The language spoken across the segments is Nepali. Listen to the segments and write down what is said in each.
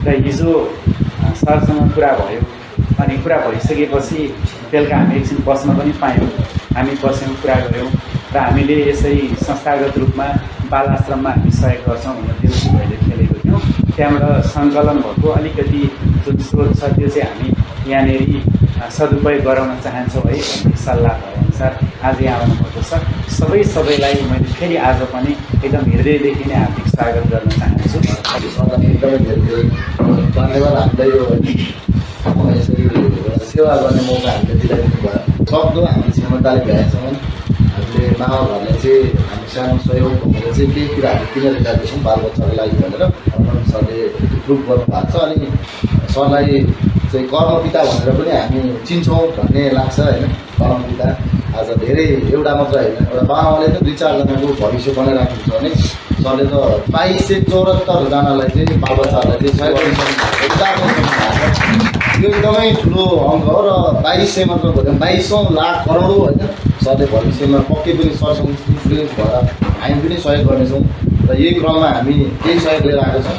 र हिजो सरसँग कुरा भयो अनि कुरा भइसकेपछि बेलुका हामी एकछिन बस्न पनि पायौँ। हामी बस्यौँ, कुरा गऱ्यौँ र हामीले यसै संस्थागत रूपमा बाल आश्रममा हामी सहयोग गर्छौँ भनेर देउसी भैले खेलेको थियौँ। त्यहाँबाट सङ्कलन भएको अलिकति जुन स्रोत छ त्यो चाहिँ हामी यहाँनिर सदुपयोग गराउन चाहन्छौँ है भन्ने सल्लाह भएअनुसार आज यहाँ आउनुभएको छ। सबैलाई मैले फेरि आज पनि एकदम हृदयदेखि नै हार्दिक स्वागत गर्न चाहन्छु। एकदमै धेरै धन्यवाद। हामीलाई यो यसरी सेवा गर्ने मौका हामीले दिलाइदिनु भयो। सक्दो हामी क्षमताले भ्याएछौँ। हामीले मामा घरले चाहिँ हामी सानो सहयोग भनेर चाहिँ केही कुराहरू किनेर ल्याउँदैछौँ बालबच्चाको लागि भनेर सरले प्रुभ गर्नुभएको छ। अनि सरलाई चाहिँ कर्मपिता भनेर पनि हामी चिन्छौँ भन्ने लाग्छ होइन। कर्मपिता आज धेरै एउटा मात्र होइन, एउटा बाबाले त 2-4जनाको भविष्य बनाइराख्नुहुन्छ भने सरले त 2274जनालाई चाहिँ बालबच्चाहरूलाई चाहिँ सहयोग गरिसक्नु। यो एकदमै ठुलो अङ्क हो र 2200 मात्र भयो 2200 लाख करोडौँ होइन। सरले भविष्यमा पक्कै पनि सरसँग इन्फ्लुएन्स भएर हामी पनि सहयोग गर्नेछौँ र यही क्रममा हामी केही सहयोग लिएर आएको छौँ।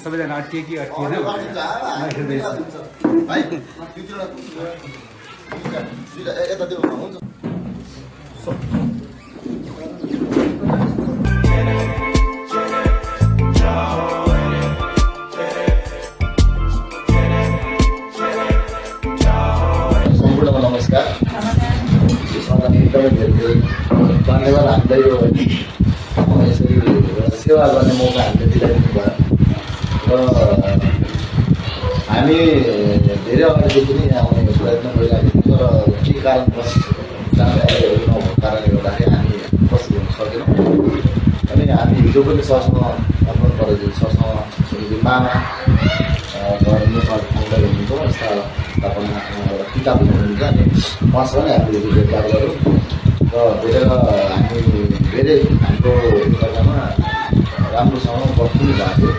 सबैजना अट्किए अट्किएन सम्पूर्णमा नमस्कार। एकदमै धेरै धन्यवाद। हामीलाई यो यसरी सेवा गर्ने मौका हामीले दिलाइदिनु भयो र हामी धेरै अगाडिदेखि नै यहाँ आउने प्रयत्न गरिरहेको थियौँ तर के कारणवश जानकारीहरू नभएको कारणले गर्दाखेरि हामी उपस्थित हुन सकेनौँ। अनि हामी हिजो पनि सरसँग आफ्नो परेको सरसँग मामा घर नेपाल फाउन्डर हुनुहुन्छ, स्थापना एउटा किताब हुनुहुन्छ। अनि उहाँसँग नै हामीले हिजो भेटघाट गऱ्यौँ र भेटेर हामी धेरै हाम्रो जग्गामा राम्रोसँग बस्नु भएको थियो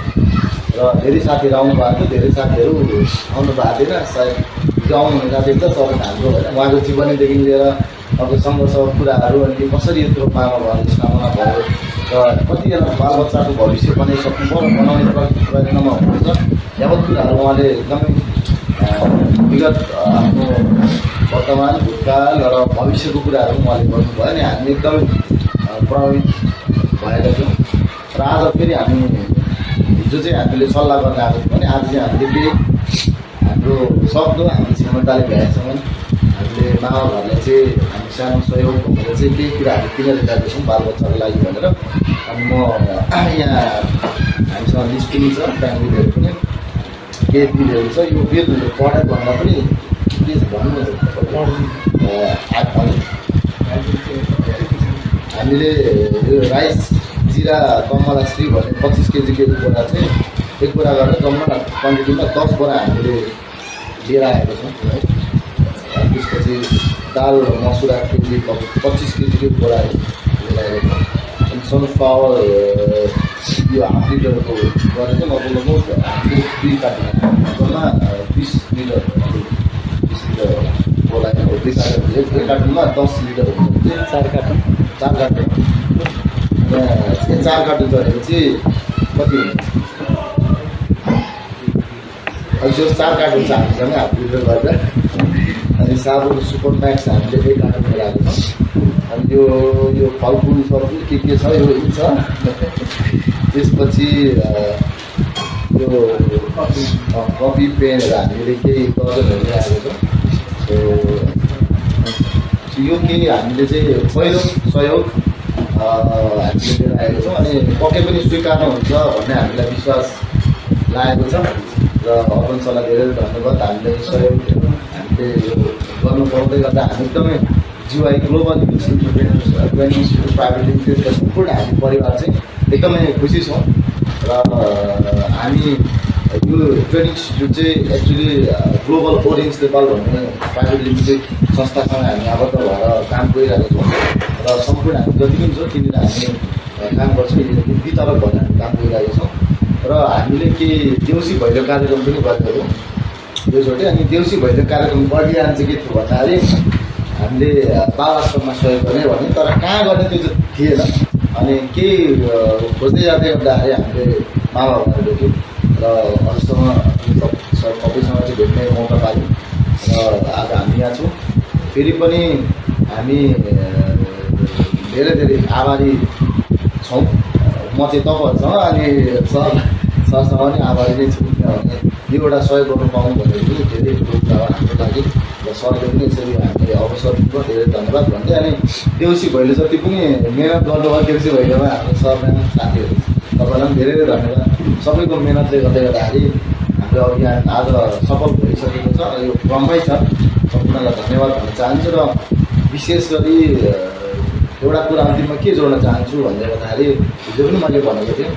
र धेरै साथीहरू आउनु भएको थियो। धेरै साथीहरू आउनु भएको थिएन, सायद हिजो आउनुहुने साथीहरू त सबै हाम्रो होइन। उहाँको जीवनीदेखि लिएर अब सङ्घर्ष कुराहरू अनि कसरी यत्रो मामा भयो स्थापना भयो र कतिजना बालबच्चाको भविष्य बनाइसक्नु पर्यो बनाउने प्रयत्नमा हुनुहुन्छ। यावत कुराहरू उहाँले एकदमै विगत आफ्नो वर्तमान भूतकाल र भविष्यको कुराहरू उहाँले गर्नुभयो। अनि हामी एकदमै प्रभावित भएका थियौँ र आज फेरि हामी हिजो चाहिँ हामीले सल्लाह गर्न आएको थियौँ भने आज चाहिँ हामीले केही हाम्रो सक्दो हामी क्षमताले भ्याएछौँ। हामीले मामा घरलाई चाहिँ हामी सानो सहयोग भनेर चाहिँ केही कुराहरू किनेर ल्याउँदैछौँ बालबच्चाको लागि भनेर। अनि म यहाँ हामीसँग लिस्ट पनि छ, फ्यामिलीहरू पनि केही बिलहरू छ। यो बिलहरू पढाइ भन्दा पनि प्लिज भन्नु हामीले यो राइस जिरा कमलाश्री भन्ने 25 केजीको बोरा चाहिँ एक बोरा गरेर जम्मा क्वान्टिटीमा 10 बोरा हामीले लिएर आएको छौँ है। त्यसपछि दाल मसुरा केजी 25 केजीको बोरा लिएर आएको छौँ। अनि सनफ्लावर यो हाफ लिटरको गरेर चाहिँ लगभग हामीले 2 कार्टुन जम्मा 20 लिटर बोला होइन। 2 कार्टुनमा 10 लिटर हुन्छ भने चाहिँ 4 कार्टुन यहाँ 4 कार्टुन चढेपछि कति हुन्छ? अब त्यो 4 कार्टुन छ हामीसँग हाफ लिटर गरेर। अनि साबुन सुपर म्याक्स हामीले 1 कार्टुन लगाएको छौँ। अनि यो फलफुल सलफुल के छ यो छ। त्यसपछि त्यो कपी पेनहरू हामीले केही दर्जनहरू ल्याएको छौँ। यो केही हामीले चाहिँ पहिलो सहयोग हामीले लिएर आएको छौँ अनि पक्कै पनि स्वीकार्नुहुन्छ भन्ने हामीलाई विश्वास लागेको छ र अर्पण सरलाई धेरै धन्यवाद। हामीले सहयोग हामीले यो गर्नु पाउँदै गर्दा हामी एकदमै जीवाई ग्लोबल ट्रेनिङ इन्स्टिट्युट प्राइभेट लिमिटेडका सम्पूर्ण हामी परिवार चाहिँ एकदमै खुसी छौँ र हामी यो ट्रेनिङ इन्स्टिट्युट चाहिँ एक्चुली ग्लोबल ओरेन्ज नेपाल भन्ने प्राइभेट लिमिटेड संस्थासँग हामी आबद्ध भएर काम गरिरहेको छौँ र सम्पूर्ण हामी जति पनि छ त्यहाँनिर हामी काम गर्छौँ। वितरक भएर हामी काम गरिरहेको छौँ र हामीले केही देउसी भैलो कार्यक्रम पनि गरेको हो योचोटि। अनि देउसी भैलो कार्यक्रम बढिरहनु चाहिँ के थियो भन्दाखेरि हामीले बाल आश्रममा सहयोग गर्ने भने तर कहाँ गर्ने त्यो चाहिँ थिएन। अनि केही खोज्दै जाँदै गर्दाखेरि हामीले माबाबाहरू भेट्यौँ र अहिलेसम्म सबैसँग चाहिँ भेट्ने मौका पायौँ र आज हामी यहाँ छौँ। फेरि पनि हामी धेरै धेरै आभारी छौँ। म चाहिँ तपाईँहरूसँग अनि सरसँग पनि आभारी नै छु किनभने यो एउटा सहयोग गर्नु पाउनु भनेको पनि धेरै ठुलो कुरा हो हाम्रो लागि र सरले पनि यसरी हामीले अवसर दिनुभयो धेरै धन्यवाद भन्दै। अनि देउसी भैलो जति पनि मिहिनेत गर्नुभयो देउसी भैलोमा हाम्रो सरजना साथीहरू तपाईँलाई पनि धेरै धेरै धन्यवाद। सबैको मिहिनेतले गर्दै गर्दाखेरि हाम्रो अभियान आज सफल भइसकेको छ। यो क्रममै छ, सम्पूर्णलाई धन्यवाद भन्न चाहन्छु। र विशेष गरी एउटा कुरा अन्तिममा के जोड्न चाहन्छु भन्दै गर्दाखेरि हिजो पनि मैले भनेको थिएँ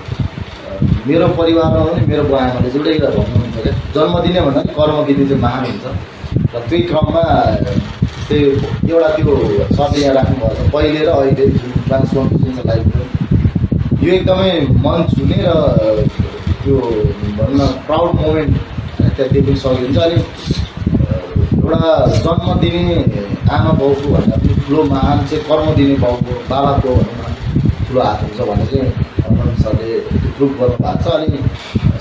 मेरो परिवारमा पनि मेरो बुवाआमाले एउटै कुरा भन्नुहुन्छ क्या, जन्मदिने भन्दा पनि कर्मदिने चाहिँ महान हुन्छ। र त्यही क्रममा त्यही एउटा त्यो शब्द यहाँ राख्नुभएको छ पहिले र अहिले ट्रान्सफर्मेसन छ लाइफको। यो एकदमै मन छुने र त्यो भन्न प्राउड मोमेन्ट त्यहाँ देख्न सकिन्छ। अनि एउटा जन्म दिने आमा बाउको भन्दा पनि ठुलो महान चाहिँ कर्म दिने बाउको बाबाको भनौँ न ठुलो हात हुन्छ भन्ने चाहिँ अर्पण सरले प्रुभ गर्नुभएको छ। अनि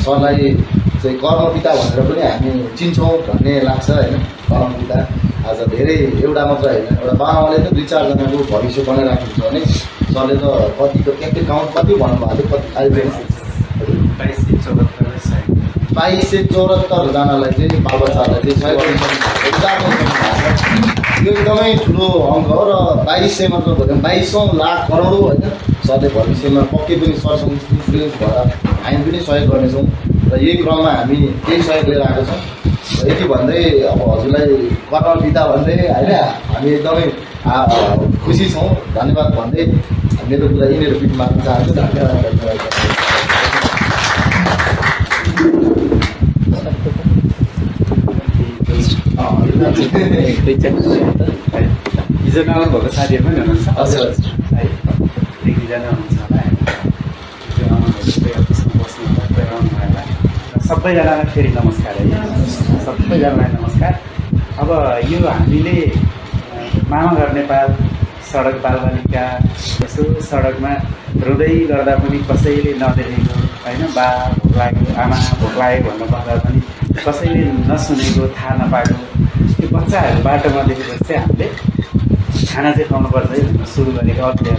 सरलाई चाहिँ कर्मपिता भनेर पनि हामी चिन्छौँ भन्ने लाग्छ होइन। कर्मपिता आज धेरै एउटा मात्र होइन, एउटा बाबाले त 2-4जनाको भविष्य बनाइराख्नुहुन्छ भने सरले त कतिको ट्याक्कै काउन्ट कति भन्नुभएको थियो, कति आइपुग्छ 2274जनालाई चाहिँ बालबच्चाहरूलाई चाहिँ सहयोग यो एकदमै ठुलो अङ्क हो। र 2200 मात्र भन्दा 2200 लाख करोडौँ होइन सरले भविष्यमा पक्कै पनि सरसँग इन्फ्लुएन्स भएर हामी पनि सहयोग गर्नेछौँ र यही क्रममा हामी केही सहयोग लिएर आएको छौँ। यति भन्दै अब हजुरलाई कर्मपिता भन्दै होइन हामी एकदमै खुसी छौँ, धन्यवाद भन्दै मेरो कुरा यिनीहरू पिठ मार्न चाहन्छु। धन्यवाद। हिजो नआउनुभएको साथीहरू पनि हुनुहुन्छ हजुर है, 1-2जना हुनुहुन्छ होला हिजो आउनुभएको अफिसमा बस्नु होला गएर आउनुभयो होला। सबैजनालाई फेरि नमस्कार है, सबैजनालाई नमस्कार। अब यो हामीले मामाघर नेपाल सडक बालबालिका यसो सडकमा रुँदै गर्दा पनि कसैले नदेखेको होइन, बा भोक लाग्यो आमा भोक लाग्यो भन्नु पर्दा पनि कसैले नसुनेको थाहा नपाएको त्यो बच्चाहरू बाटोमा देखेपछि चाहिँ हामीले खाना चाहिँ खुवाउनुपर्छ है भनेर सुरु गरेको अभियान,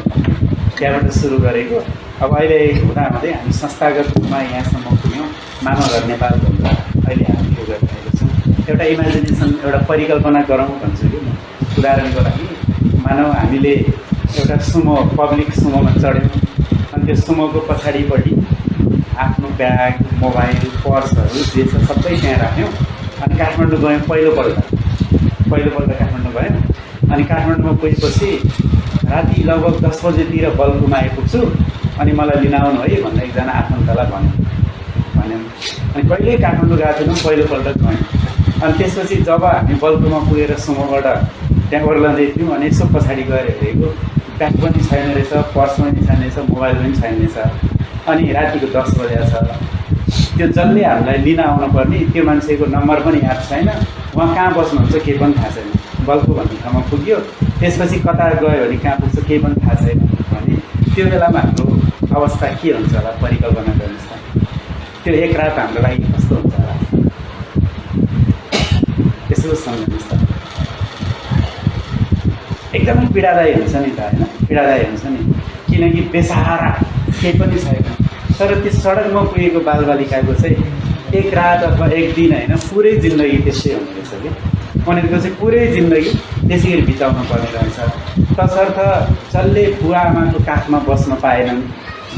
त्यहाँबाट सुरु गरेको। अब अहिले हुँदाहुँदै हामी संस्थागत रूपमा यहाँसम्म पुग्यौँ। मामाघर नेपाल भनेर अहिले हामी यो गरिरहेको छौँ। एउटा इमेजिनेसन एउटा परिकल्पना गरौँ भन्छु कि म उदाहरणको लागि। मानौ हामीले एउटा सुमो पब्लिक सुमोमा चढ्यौँ अनि त्यो सुमोको पछाडिपट्टि आफ्नो ब्याग मोबाइल पर्सहरू जे छ सबै त्यहाँ राख्यौँ अनि काठमाडौँ गयौँ। पहिलोपल्ट काठमाडौँ गयौँ अनि काठमाडौँमा पुगेपछि राति लगभग 10 बजेतिर बल्कुमा आइपुग्छु अनि मलाई लिन आउनु है भनेर एकजना आफन्तलाई भन्यौँ। अनि कहिल्यै काठमाडौँ गएको थिएनौँ, पहिलोपल्ट गयौँ। अनि त्यसपछि जब हामी बल्कुमा पुगेर सुमोबाट त्यहाँ ओर्लँदै थियौँ अनि यसो पछाडि गएर हेरेको ब्याग पनि छैन रहेछ, पर्स पनि छैन रहेछ, मोबाइल पनि छैन रहेछ। अनि रातिको 10 बजे छ। त्यो जसले हामीलाई लिन आउनु पर्ने त्यो मान्छेको नम्बर पनि याद छैन, उहाँ कहाँ बस्नुहुन्छ केही पनि थाहा छैन। बल्कु भन्ने ठाउँमा पुग्यो, त्यसपछि कता गयो भने कहाँ पुग्छ केही पनि थाहा छैन भने त्यो बेलामा हाम्रो अवस्था के हुन्छ होला परिकल्पना गर्नुहोस् त। त्यो एक रात हाम्रो लागि कस्तो हुन्छ होला यसो सम्झनुहोस् त। एकदमै पीडादायी हुन्छ नि त होइन, पीडादायी हुन्छ नि, किनकि बेसहारा केही पनि छैन। तर त्यो सडकमा पुगेको बालबालिकाको चाहिँ एक रात अथवा एक दिन होइन पुरै जिन्दगी त्यस्तै हुने रहेछ कि उनीहरूको चाहिँ पुरै जिन्दगी त्यसै गरी बिताउनु पर्ने रहेछ। तसर्थ जसले बुवा आमाको काखमा बस्न पाएनन्,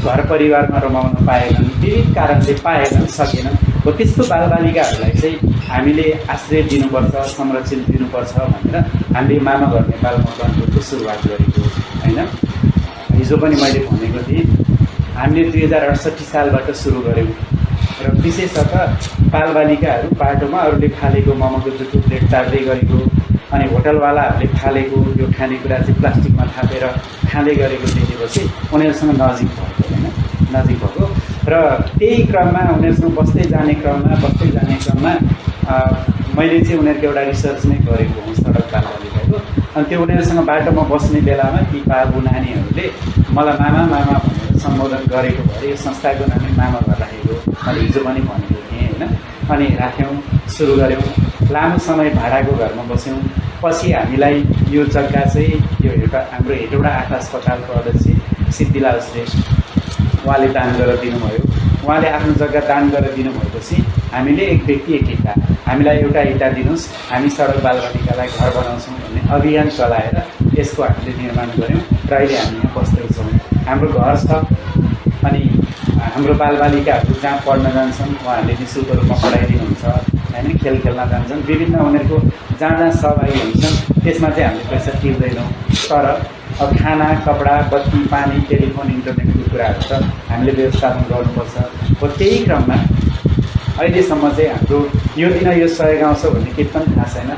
घर परिवारमा रमाउन पाएनन्, विविध कारणले पाएनन्, सकेनन्, हो त्यस्तो बालबालिकाहरूलाई चाहिँ हामीले आश्रय दिनुपर्छ, संरक्षण दिनुपर्छ भनेर हामीले मामा घर नेपाल मकवानपुरको सुरुवात गरेको होइन। हिजो पनि मैले भनेको थिएँ हामीले 2068 सालबाट सुरु गऱ्यौँ र विशेषतः बालबालिकाहरू बाटोमा अरूले फालेको मोमोको जुठो प्लेट चाड्दै गरेको अनि होटलवालाहरूले फालेको यो खानेकुरा चाहिँ प्लास्टिकमा थापेर खाँदै गरेको देखेपछि उनीहरूसँग नजिक भएको होइन, नजिक भएको र त्यही क्रममा उनीहरूसँग बस्दै जाने क्रममा मैले चाहिँ उनीहरूको एउटा रिसर्च नै गरेको हुँ सडक बालबालिकाको। अनि त्यो उनीहरूसँग बाटोमा बस्ने बेलामा ती बाबु नानीहरूले मलाई मामा मामा भनेर सम्बोधन गरेको भए यो संस्थाको नामै मामा घर राखेको मैले हिजो पनि भनेको थिएँ होइन। अनि राख्यौँ, सुरु गऱ्यौँ, लामो समय भाडाको घरमा बस्यौँ। पछि हामीलाई यो जग्गा चाहिँ यो हाम्रो हेटौँडा आँखा अस्पतालको अध्यक्ष सिद्धिलाल श्रेष्ठ उहाँले दान गरेर दिनुभयो। उहाँले आफ्नो जग्गा दान गरेर दिनुभएपछि हामीले एक व्यक्ति एक इँटा, हामीलाई एउटा इँटा दिनुहोस्, हामी सडक बालबालिकालाई घर बनाउँछौँ भन्ने अभियान चलाएर यसको हामीले निर्माण गऱ्यौँ र अहिले हामी यहाँ बस्दैछौँ। हाम्रो घर छ अनि हाम्रो बालबालिकाहरू जहाँ पढ्न जान्छन् उहाँहरूले निःशुल्क रूपमा पढाइदिनुहुन्छ होइन, खेल खेल्न जान्छन्, विभिन्न उनीहरूको जहाँ जहाँ सहभागी हुन्छन् त्यसमा चाहिँ हामीले पैसा तिर्दैनौँ। तर अब खाना, कपडा, बत्ती, पानी, टेलिफोन, इन्टरनेटको कुराहरू त हामीले व्यवस्थापन गर्नुपर्छ। हो त्यही क्रममा अहिलेसम्म चाहिँ हाम्रो यो दिन यो सहयोग आउँछ भन्ने केही पनि थाहा छैन।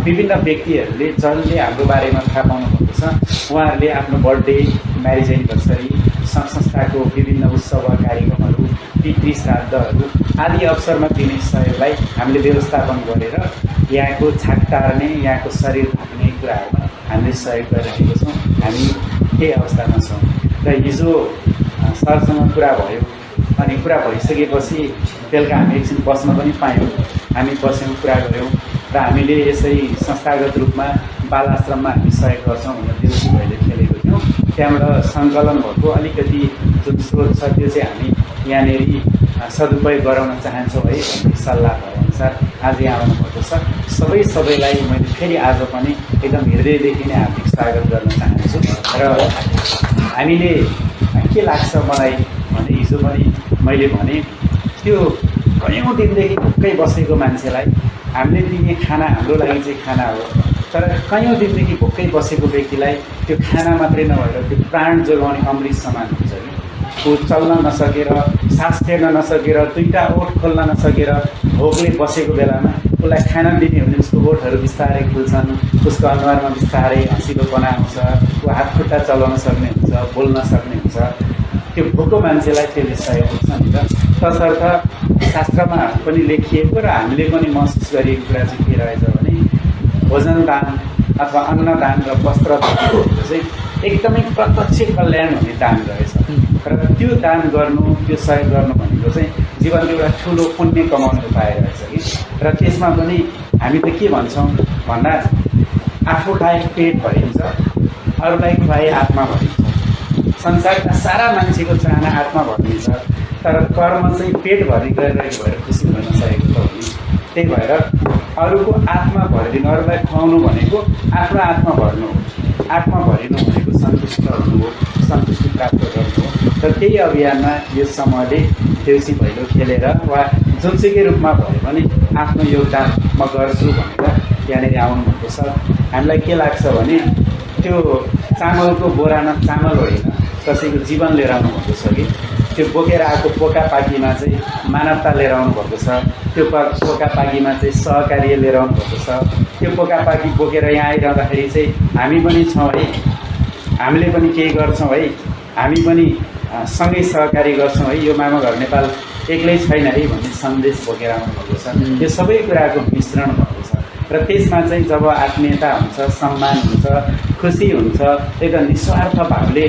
विभिन्न व्यक्तिहरूले जसले हाम्रो बारेमा थाहा पाउनु भएको छ उहाँहरूले आफ्नो बर्थडे, म्यारिज एनिभर्सरी, सङ्घ संस्थाको विभिन्न उत्सव कार्यक्रमहरू, पितृ श्राद्धहरू आदि अवसरमा दिने सहयोगलाई हामीले व्यवस्थापन गरेर यहाँको छाक टार्ने, यहाँको शरीर ढाक्ने कुराहरूमा हामीले सहयोग गरिरहेको छौँ। हामी त्यही अवस्थामा छौँ र हिजो सरसँग कुरा भयो अनि कुरा भइसकेपछि बेलुका हामी एकछिन बस्न पनि पायौँ। हामी बस्यौँ, कुरा गऱ्यौँ र हामीले यसै संस्थागत रूपमा बाल आश्रममा हामी सहयोग गर्छौँ भनेर देउसी भैले खेलेको थियौँ। त्यहाँबाट सङ्कलन भएको अलिकति जुन स्रोत छ त्यो चाहिँ हामी यहाँनिर सदुपयोग गराउन चाहन्छौँ है भन्ने सल्लाह भएअनुसार आज यहाँ आउनुभएको छ। सबैलाई मैले फेरि आज पनि एकदम हृदयदेखि नै हार्दिक स्वागत गर्न चाहन्छु। र हामीले के लाग्छ मलाई भने हिजो पनि मैले भने त्यो कयौँ दिनदेखि भुक्कै बसेको मान्छेलाई हामीले दिने खाना हाम्रो लागि चाहिँ खाना हो, तर कयौँ दिनदेखि भुक्कै बसेको व्यक्तिलाई त्यो खाना मात्रै नभएर त्यो प्राण जोगाउने अमृत समान हुन्छ कि ऊ चल्न नसकेर, सास फेर्न नसकेर, दुईवटा ओठ खोल्न नसकेर भोकले बसेको बेलामा उसलाई खाना दिने भने उसको ओठहरू बिस्तारै खुल्छन्, उसको अनुहारमा बिस्तारै हँसिलोपना आउँछ, ऊ हात खुट्टा चलाउन सक्ने हुन्छ, बोल्न सक्ने हुन्छ। त्यो भोको मान्छेलाई त्यसले सहयोग हुन्छ नि त। तसर्थ शास्त्रमा पनि लेखिएको र हामीले पनि महसुस गरिएको कुरा चाहिँ के रहेछ भने भोजन दान अथवा अन्नदान र वस्त्र दान चाहिँ एकदमै प्रत्यक्ष कल्याण हुने दान रहेछ। र त्यो दान गर्नु, त्यो सहयोग गर्नु भनेको चाहिँ जीवनको एउटा ठुलो पुण्य कमाउने उपाय रहेछ कि। र त्यसमा पनि हामी त के भन्छौँ भन्दा आफू खाए पेट भरिन्छ, अरूलाई खुवाए आत्मा भरिन्छ। संसारका सारा मान्छेको चाहना आत्मा भरिन्छ, तर कर्म चाहिँ पेट भरि गरिरहेको भएर खुसी हुन नसकेको त हो नि। त्यही भएर अरूको आत्मा भरिदिनु, अरूलाई खुवाउनु भनेको आफ्नो आत्मा भर्नु हो। आत्मा भरिनु भनेको सन्तुष्ट हुनु हो, सन्तुष्टि प्राप्त गर्नु हो। र त्यही अभियानमा यो समूहले देउसी भैलो खेलेर वा जुनसुकै रूपमा भयो भने आफ्नो योगदान म गर्छु भनेर यहाँनिर आउनुभएको छ। हामीलाई के लाग्छ भने त्यो चामलको बोरामा चामल होइन, कसैको जीवन लिएर आउनुभएको छ कि त्यो बोकेर आएको पोकापाकीमा चाहिँ मानवता लिएर आउनुभएको छ। त्यो पोकापाकीमा चाहिँ सहकार्य लिएर आउनुभएको छ। त्यो पोकापाकी बोकेर यहाँ आइरहँदाखेरि चाहिँ हामी पनि छौँ है, हामीले पनि केही गर्छौँ है, हामी पनि सँगै सहकारी गर्छौँ है, यो मामा घर नेपाल एक्लै छैन है भन्ने सन्देश बोकेर आउनुभएको छ। यो सबै कुराको मिश्रण भएको छ र त्यसमा चाहिँ जब आत्मीयता हुन्छ, सम्मान हुन्छ, खुसी हुन्छ, एकदम निस्वार्थ भावले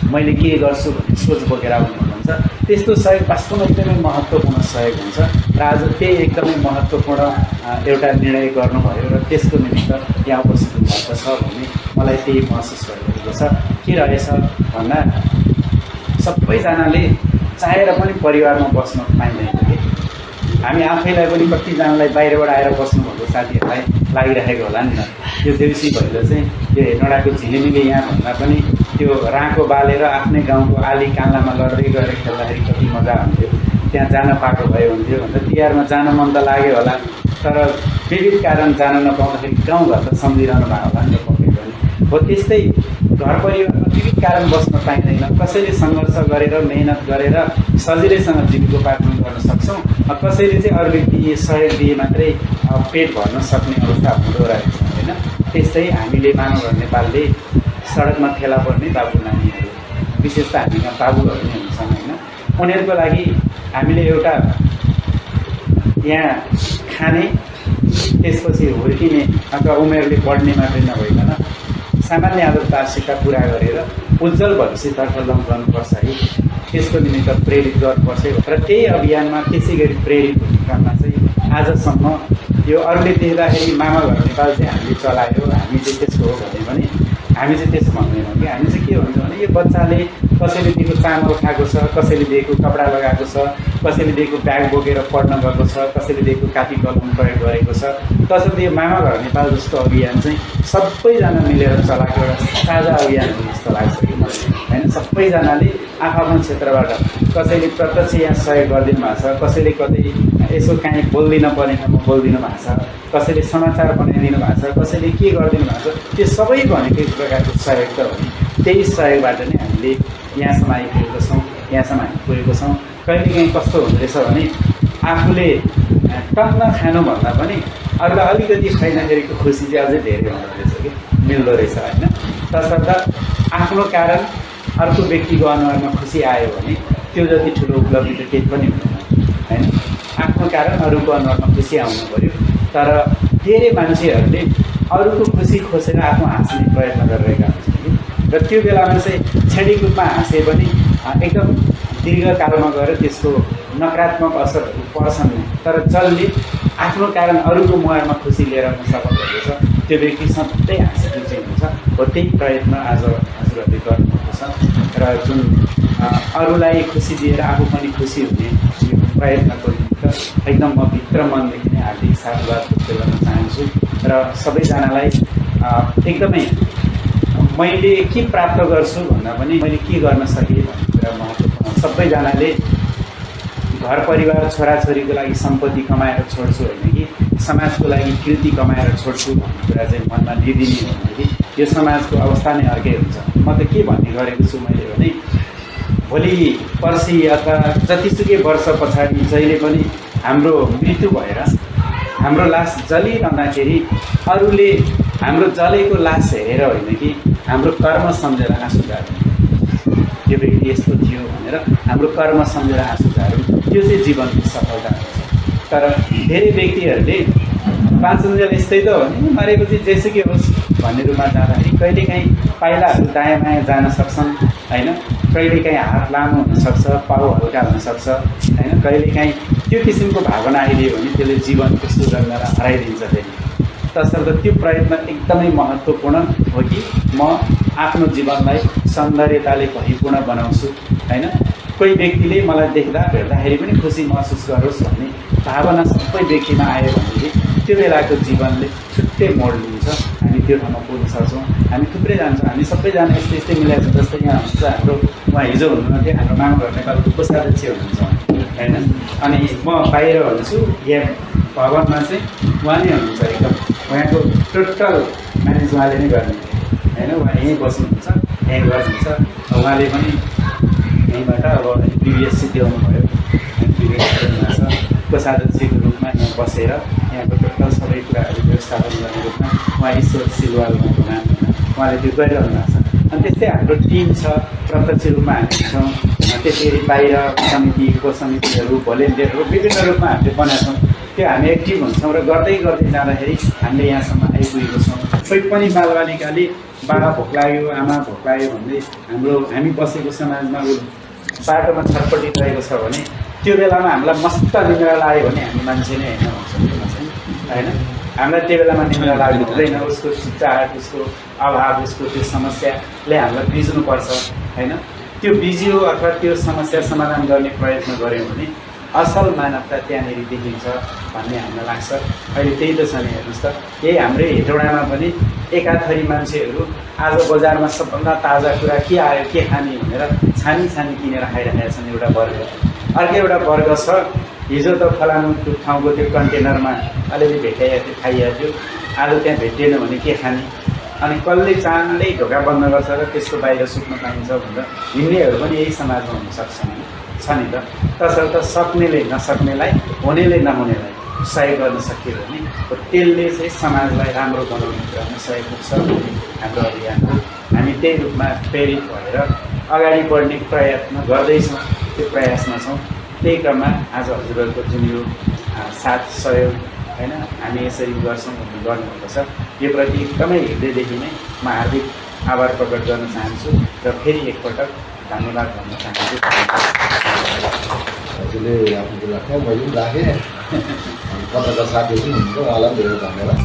मैले के गर्छु भन्ने सोच बोकेर आउनु हुन्छ, त्यस्तो सहयोग वास्तवमा एकदमै महत्त्वपूर्ण सहयोग हुन्छ। र आज त्यही एकदमै महत्त्वपूर्ण एउटा निर्णय गर्नुभयो र त्यसको निमित्त यहाँ उपस्थित हुनुभएको छ भन्ने मलाई त्यही महसुस भइरहेको छ। के रहेछ भन्दा सबैजनाले चाहेर पनि परिवारमा बस्न पाइँदैन कि हामी आफैलाई पनि कतिजनालाई बाहिरबाट आएर बस्नु भएको साथीहरूलाई लागिरहेको होला नि त त्यो देउसी भैलो चाहिँ त्यो हेटौँडाको झिलिमिली यहाँ भन्दा पनि त्यो राँको बालेर आफ्नै गाउँको आली कान्लामा लड्दै गएर खेल्दाखेरि कति मजा हुन्थ्यो त्यहाँ जान पाएको भए हुन्थ्यो भन्दा तिहारमा जान मन त लाग्यो होला तर विविध कारण जान नपाउँदाखेरि गाउँघर त सम्झिरहनु भएको होला नि त पक्कै पनि हो त्यस्तै घर परिवारमा विविध कारण बस्न पाइँदैन कसैले सङ्घर्ष गरेर मेहनत गरेर सजिलैसँग जीविकोपार्जन गर्न सक्छौँ कसैले चाहिँ अरू व्यक्ति सहयोग दिए मात्रै पेट भर्न सक्ने अवस्था हुँदो रहेछ होइन त्यस्तै हामीले मानव नेपालले सडकमा फेला पर्ने बाबु नानीहरू विशेष त हामीमा बाबुहरू नै हुन्छन् होइन उनीहरूको लागि हामीले एउटा यहाँ खाने त्यसपछि हुर्किने अथवा उमेरले बढ्ने मात्रै नभइकन सामान्य आदत आवश्यकता पुरा गरेर उज्जवल भविष्यतर्फ लम्काउनुपर्छ है त्यसको निमित्त प्रेरित गर्नुपर्छ र त्यही अभियानमा त्यसै गरी प्रेरित हुने क्रममा चाहिँ आजसम्म यो अरूले देख्दाखेरि मामा घर नेपाल चाहिँ हामीले चलायो हामी चाहिँ त्यसको हो भने हामी चाहिँ त्यसो भन्दैनौँ कि हामी चाहिँ के भन्छौँ भने यो बच्चाले कसैले दिएको चामल खाएको छ कसैले दिएको कपडा लगाएको छ कसैले दिएको ब्याग बोकेर पढ्न गएको छ कसैले दिएको कापी कलम प्रयोग गरेको छ तसर्थ यो मामा घर नेपाल जस्तो अभियान चाहिँ सबैजना मिलेर चलाएको एउटा साझा अभियान हो जस्तो लाग्छ कि मलाई होइन सबैजनाले आफ्नो क्षेत्रबाट कसैले प्रत्यक्ष यहाँ सहयोग गरिदिनु भएको छ कसैले कतै यसो काहीँ बोल्दिन पर्ने ठाउँमा बोलिदिनु भएको छ कसैले समाचार बनाइदिनु भएको छ कसैले के गरिदिनु भएको छ त्यो सबै भनेको एक प्रकारको सहयोग त हो नि त्यही सहयोगबाट नै हामीले यहाँसम्म आइपुगेको छौँ यहाँसम्म हामी पुगेको छौँ कहिलेकाहीँ कस्तो हुँदो रहेछ भने आफूले टन्न खानुभन्दा पनि अरूलाई अलिकति खाइँदाखेरिको खुसी चाहिँ अझै धेरै हुँदो रहेछ कि मिल्दो रहेछ होइन तसर्थ आफ्नो कारण अर्को व्यक्तिको अनुहारमा खुसी आयो भने त्यो जति ठुलो उपलब्धि त केही पनि हुँदैन होइन आफ्नो कारण अरूको अनुहारमा खुसी आउनु पऱ्यो तर धेरै मान्छेहरूले अरूको खुसी खोजेर आफ्नो हाँस्ने प्रयत्न गरिरहेका हुन्छन् कि र त्यो बेलामा चाहिँ क्षणिक रूपमा हाँसे पनि एकदम दीर्घकालमा गएर त्यसको नकारात्मक असरहरू पर्छन् तर जसले आफ्नो कारण अरूको मुहारमा खुसी लिएर आउन सफल भएको छ त्यो व्यक्ति सधैँ हाँसेको चाहिँ हुन्छ हो त्यही प्रयत्न आज हजुरहरूले गर्नुभएको छ र जुन अरूलाई खुसी दिएर आफू पनि खुसी हुने यो प्रयत्नको निमित्त एकदम म भित्र मनदेखि नै हार्दिक साधुवाद व्यक्त गर्न चाहन्छु र सबैजनालाई एकदमै मैले के प्राप्त गर्छु भन्दा पनि मैले के गर्न सकेँ भन्ने कुरा महत्त्वपूर्ण सबैजनाले घर परिवार छोराछोरीको लागि सम्पत्ति कमाएर छोड्छु होइन कि समाजको लागि कृति कमाएर छोड्छु भन्ने कुरा चाहिँ मनमा लिदिने हो भने यो समाजको अवस्था नै अर्कै हुन्छ म त के भन्ने गरेको छु मैले भने भोलि पर्सि अथवा जतिसुकै वर्ष पछाडि जहिले पनि हाम्रो मृत्यु भएर हाम्रो लास जलिरहँदाखेरि अरूले हाम्रो जलेको लास हेरेर होइन कि हाम्रो कर्म सम्झेर आँसु झार्नु त्यो व्यक्ति यस्तो थियो भनेर हाम्रो कर्म सम्झेर आँसु झार्नु त्यो चाहिँ जीवनको सफलता हुन्छ तर धेरै व्यक्तिहरूले बाँचुन्जेल यस्तै त हो नि मरेपछि जेसुकै होस् भन्ने रूपमा जाँदाखेरि कहिलेकाहीँ पाइलाहरू दायाँ बायाँ जान सक्छन् होइन कहिलेकाहीँ हात लामो हुनसक्छ पाउ हल्का हुनसक्छ होइन कहिलेकाहीँ त्यो किसिमको भावना आइदियो भने त्यसले जीवनको सुगन्धलाई हराइदिन्छ फेरि तसर्थ त्यो प्रयत्न एकदमै महत्त्वपूर्ण हो कि म आफ्नो जीवनलाई सौन्दर्यताले भरिपूर्ण बनाउँछु होइन कोही व्यक्तिले मलाई देख्दा भेट्दाखेरि पनि खुसी महसुस गरोस् भन्ने भावना सबै व्यक्तिमा आयो भनेदेखि त्यो बेलाको जीवनले छुट्टै मोड लिन्छ हामी त्यो ठाउँमा पुग्न सक्छौँ हामी थुप्रै जान्छौँ हामी सबैजना यस्तै यस्तै मिलाएको छ जस्तै यहाँ हुन्छ हाम्रो उहाँ हिजो हुनुहुन्थ्यो हाम्रो मामा घर नेपालको कोषाध्यक्ष हुनुहुन्छ होइन अनि म बाहिर हुन्छु यहाँ भवनमा चाहिँ उहाँ नै हुनुहुन्छ एकदम उहाँको टोटल म्यानेज उहाँले नै गर्ने होइन उहाँ यहीँ बस्नुहुन्छ यहीँ गर्नुहुन्छ उहाँले पनि यहीँबाट अब बिबिएस सिद्ध्याउनुभयो बिबिएस गर्नुभएको छ कोषाध्यक्षको रूपमा यहाँ बसेर यहाँको टोटल सबै कुराहरू व्यवस्थापन गर्ने रूपमा उहाँ ईश्वर सिलवाल उहाँको नाम होइन उहाँले त्यो गरिरहनु भएको छ अनि त्यस्तै हाम्रो टिम छ प्रत्यक्ष रूपमा हामी छौँ त्यसरी बाहिर समिति उपसमितिहरू भोलिन्टियरहरू विभिन्न रूपमा हामीले बनाएको छौँ त्यो हामी एक्टिभ हुन्छौँ र गर्दै गर्दै जाँदाखेरि हामीले यहाँसम्म आइपुगेको छौँ कोही पनि बालबालिकाले बाबा भोक लाग्यो आमा भोक लाग्यो भन्दै हामी बसेको समाजमा बाटोमा छटपटिरहेको छ भने त्यो बेलामा हामीलाई मस्त निन्द्रा लाग्यो भने हामी मान्छे नै होइन भन्छौँ होइन हामीलाई त्यो बेलामा निन्द्रा लाग्नु हुँदैन उसको चाहट उसको अभाव उसको त्यो समस्याले हामीलाई बिज्नुपर्छ होइन त्यो बिजियो अथवा त्यो समस्या समाधान गर्ने प्रयत्न गऱ्यौँ भने असल मानवता त्यहाँनिर देखिन्छ भन्ने हामीलाई लाग्छ। अहिले त्यही त छ नि, हेर्नुहोस् त, यही हाम्रै हेटौडामा पनि एकाथरी मान्छेहरू आज बजारमा सबभन्दा ताजा कुरा के आयो के खाने भनेर छानी किनेर खाइरहेका छन् एउटा वर्ग। अर्को एउटा वर्ग छ, हिजो त फलानु ठाउँको त्यो कन्टेनरमा अलिअलि भेटाइएको थियो खाइएको थियो, आज त्यहाँ भेटिएन भने के खाने, अनि कसले चाँडै ढोका बन्द गर्छ र त्यसको बाहिर सुत्न पाइन्छ भनेर हिँड्नेहरू पनि यही समाजमा हुनसक्छ छ नि त। तसर्थ सक्नेले नसक्नेलाई, हुनेले नहुनेलाई सहयोग गर्न सकियो भने त्यसले चाहिँ समाजलाई राम्रो बनाउने कुरामा सहयोग पुग्छ भन्ने हाम्रो अभियान हो। हामी त्यही रूपमा प्रेरित भएर अगाडि बढ्ने प्रयत्न गर्दैछौँ, त्यो प्रयासमा छौँ। त्यही क्रममा आज हजुरहरूको जुन यो साथ सहयोग होइन हामी यसरी गर्छौँ भन्ने गर्नुभएको छ, यो प्रति एकदमै हृदयदेखि नै म हार्दिक आभार प्रकट गर्न चाहन्छु र फेरि एकपटक धन्यवाद भन्न चाहन्छु। हजुरले आफ्नो कुरा राख्नु, मैले पनि राखेँ। पत्रकार साथीहरू पनि हुनुहुन्छ, उहाँलाई पनि धेरै धन्यवाद।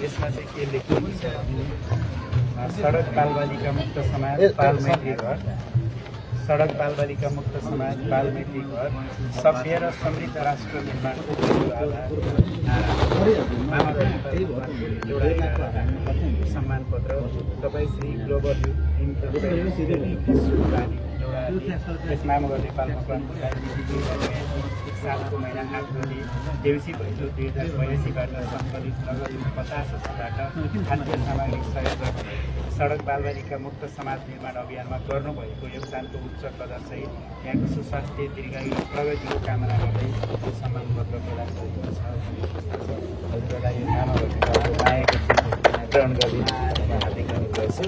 यसमा चाहिँ के लेखिएको छ भने सडक बालबालिका मुक्त समाज बाल मैत्री घर, सडक बालबालिका मुक्त समाज बाल मैत्री घर सभ्य र समृद्ध राष्ट्र निर्माणको सम्मान पत्र तपाईँ श्री ग्लोबल यसमा नेपालमा एक सालको महिना 8 गते देउसी भैलो 2082बाट सङ्कलित नगद 50,000बाट खाद्य सामग्री सहयोग गर्ने सडक बालबालिका मुक्त समाज निर्माण अभियानमा गर्नुभएको योगदानको उच्च कदरसहित यहाँको सुस्वास्थ्य दीर्घायु र प्रगतिको कामना गर्दै यो सम्मान पत्र प्रदान गरेको छ। हजुरलाई यो नाम मायाको ग्रहण गरिदिनु हार्दिक अनुरोध गर्छु।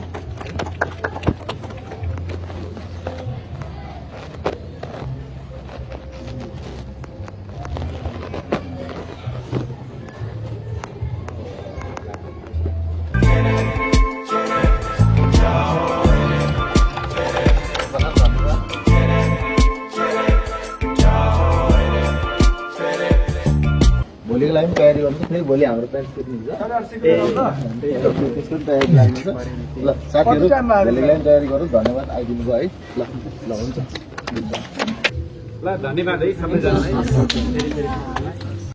भोलिको लागि पनि तयारी गर्नु, फेरि भोलि हाम्रो प्यान्ट कुद्नुहुन्छ, त्यसको पनि तयारी लाग्नुहुन्छ। ल साथीहरू, भोलिको लागि तयारी गरौँ। धन्यवाद आइदिनु भयो है। ल हुन्छ, ल धन्यवाद है सबैजनालाई।